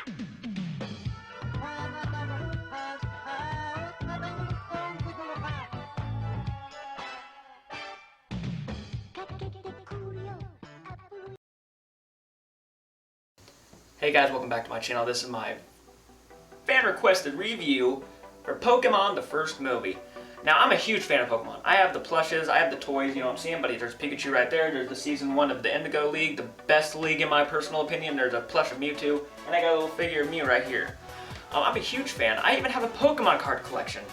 Hey guys, welcome back to my channel. This is my fan requested review for Pokemon the first movie. Now, I'm a huge fan of Pokemon. I have the plushes, I have the toys, you know what I'm saying? But there's Pikachu right there, there's the Season 1 of the Indigo League, the best league in my personal opinion. There's a plush of Mewtwo, and I got a little figure of Mew right here. I'm a huge fan. I even have a Pokemon card collection.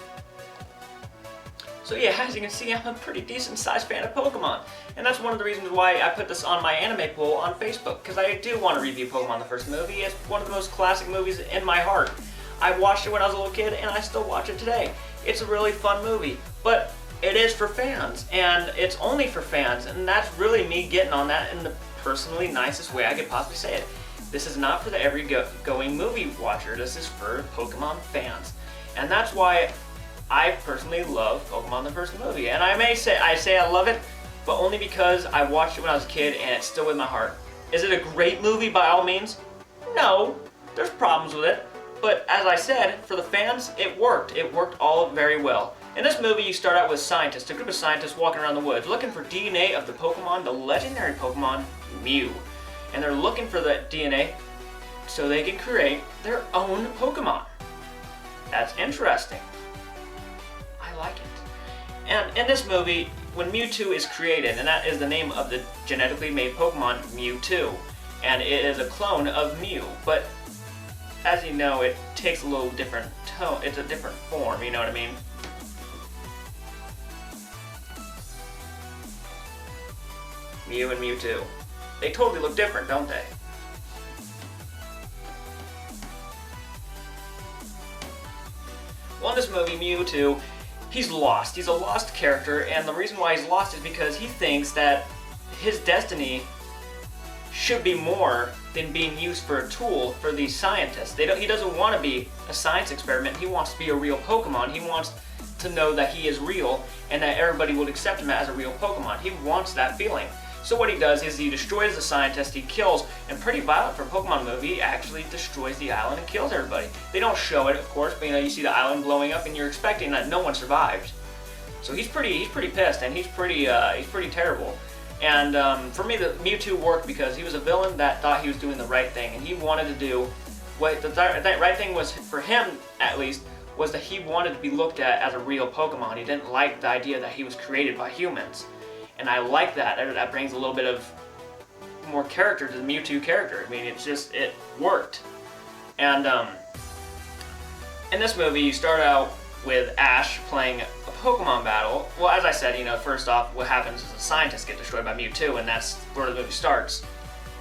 So yeah, as you can see, I'm a pretty decent sized fan of Pokemon. And that's one of the reasons why I put this on my anime poll on Facebook, because I do want to review Pokemon the first movie. It's one of the most classic movies in my heart. I watched it when I was a little kid, and I still watch it today. It's a really fun movie, but it is for fans, and it's only for fans, and that's really me getting on that in the personally nicest way I could possibly say it. This is not for the every-going movie watcher. This is for Pokemon fans. And that's why I personally love Pokemon the first movie. And I say I love it, but only because I watched it when I was a kid and it's still in my heart. Is it a great movie by all means? No, there's problems with it. But as I said, for the fans, it worked. It worked all very well. In this movie, you start out with scientists, a group of scientists walking around the woods, looking for DNA of the Pokemon, the legendary Pokemon, Mew. And they're looking for the DNA so they can create their own Pokemon. That's interesting. I like it. And in this movie, when Mewtwo is created, and that is the name of the genetically made Pokemon, Mewtwo, and it is a clone of Mew, but as you know, it takes a little different tone. It's a different form, you know what I mean? Mew and Mewtwo. They totally look different, don't they? Well, in this movie, Mewtwo, he's lost. He's a lost character, and the reason why he's lost is because he thinks that his destiny should be more than being used for a tool for these scientists. He doesn't want to be a science experiment. He wants to be a real Pokemon. He wants to know that he is real and that everybody will accept him as a real Pokemon. He wants that feeling. So what he does is he destroys the scientist, he kills, and pretty violent for a Pokemon movie, he actually destroys the island and kills everybody. They don't show it, of course, but you see the island blowing up and you're expecting that no one survived. So he's pretty pissed, and he's pretty terrible. And for me, the Mewtwo worked because he was a villain that thought he was doing the right thing, and he wanted to do what the right thing was, for him at least, was that he wanted to be looked at as a real Pokemon. He didn't like the idea that he was created by humans. And I like that. That brings a little bit of more character to the Mewtwo character. I mean, it worked. And in this movie, you start out with Ash playing a Pokemon battle. Well, as I said, first off, what happens is the scientists get destroyed by Mewtwo, and that's where the movie starts.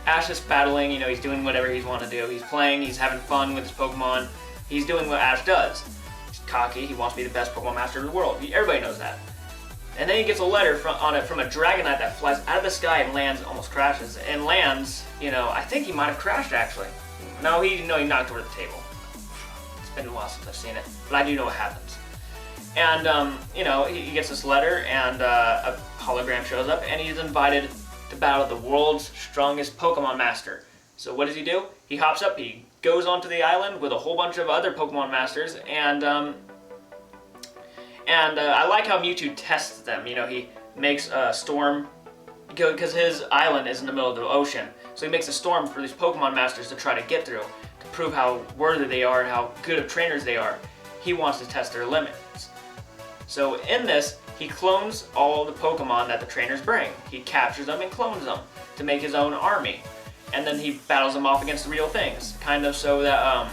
Ash is battling, he's doing whatever he's wanting to do. He's playing, he's having fun with his Pokemon. He's doing what Ash does. He's cocky, he wants to be the best Pokemon master in the world. Everybody knows that. And then he gets a letter from a Dragonite that flies out of the sky and lands, almost crashes, and lands, I think he might have crashed actually. No, he knocked over the table. It's been a while since I've seen it, but I do know what happens. And, he gets this letter, and a hologram shows up, and he's invited to battle the world's strongest Pokemon master. So what does he do? He hops up, he goes onto the island with a whole bunch of other Pokemon masters, and I like how Mewtwo tests them. He makes a storm, because his island is in the middle of the ocean. So he makes a storm for these Pokemon masters to try to get through, to prove how worthy they are and how good of trainers they are. He wants to test their limits. So in this, he clones all the Pokemon that the trainers bring. He captures them and clones them to make his own army. And then he battles them off against the real things, kind of so that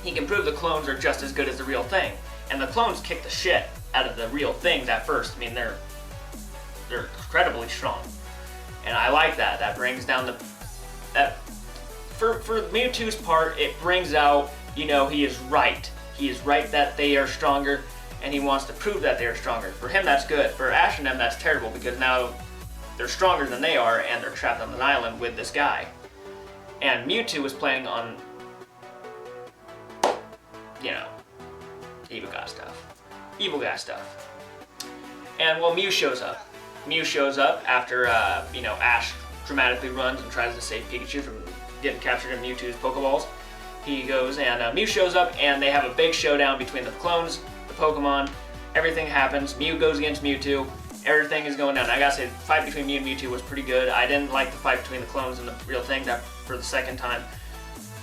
he can prove the clones are just as good as the real thing. And the clones kick the shit out of the real things at first. I mean, they're incredibly strong. And I like that. That brings down for Mewtwo's part, it brings out, he is right. He is right that they are stronger, and he wants to prove that they are stronger. For him, that's good. For Ash and them, that's terrible, because now they're stronger than they are, and they're trapped on an island with this guy. And Mewtwo was planning on, evil guy stuff. And well, Mew shows up. After Ash dramatically runs and tries to save Pikachu from getting captured in Mewtwo's Pokeballs. he goes and Mew shows up, and they have a big showdown between the clones, the Pokemon. Everything happens. Mew goes against Mewtwo. Everything is going down. I gotta say, the fight between Mew and Mewtwo was pretty good. I didn't like the fight between the clones and the real thing that for the second time,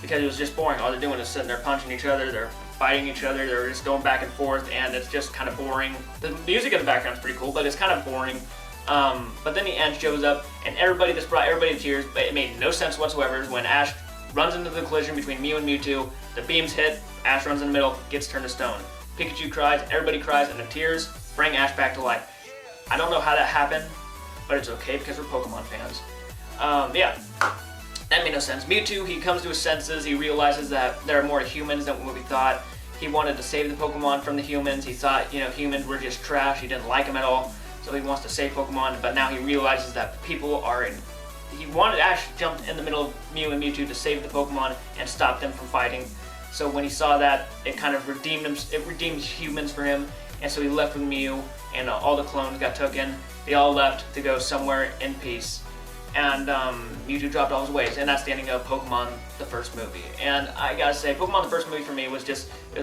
because it was just boring. All they're doing is sitting there punching each other, they're fighting each other, they're just going back and forth, and it's just kind of boring. The music in the background is pretty cool, but it's kind of boring. But then the end shows up, and this brought everybody to tears, but it made no sense whatsoever when Ash runs into the collision between Mew and Mewtwo. The beams hit, Ash runs in the middle, gets turned to stone. Pikachu cries, everybody cries, and the tears bring Ash back to life. I don't know how that happened, but it's okay because we're Pokemon fans. Yeah, that made no sense. Mewtwo, he comes to his senses, he realizes that there are more humans than what we thought. He wanted to save the Pokemon from the humans. He thought, humans were just trash, he didn't like them at all, so he wants to save Pokemon, but now he realizes that people are in... Ash jumped in the middle of Mew and Mewtwo to save the Pokemon and stop them from fighting. So when he saw that, it kind of redeemed him. It redeemed humans for him, and so he left with Mew, and all the clones got taken. They all left to go somewhere in peace, and Mewtwo dropped all his ways, and that's the ending of Pokemon the first movie. And I gotta say, Pokemon the first movie for me was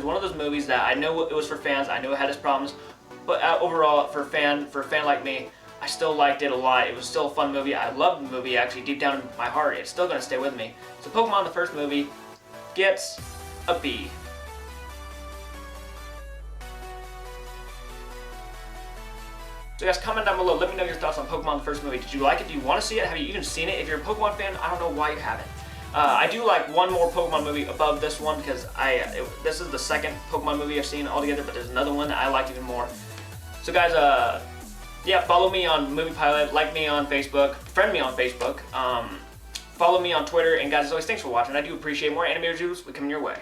one of those movies that I know it was for fans. I know it had its problems, but overall, for a fan like me, I still liked it a lot. It was still a fun movie. I loved the movie, actually, deep down in my heart. It's still gonna stay with me. So Pokemon the first movie gets a B. So guys, comment down below. Let me know your thoughts on Pokemon the first movie. Did you like it? Do you want to see it? Have you even seen it? If you're a Pokemon fan, I don't know why you haven't. I do like one more Pokemon movie above this one because this is the second Pokemon movie I've seen altogether, but there's another one that I like even more. So guys, yeah, follow me on Movie Pilot, like me on Facebook, friend me on Facebook, follow me on Twitter, and guys, as always, thanks for watching. I do appreciate more anime reviews coming your way.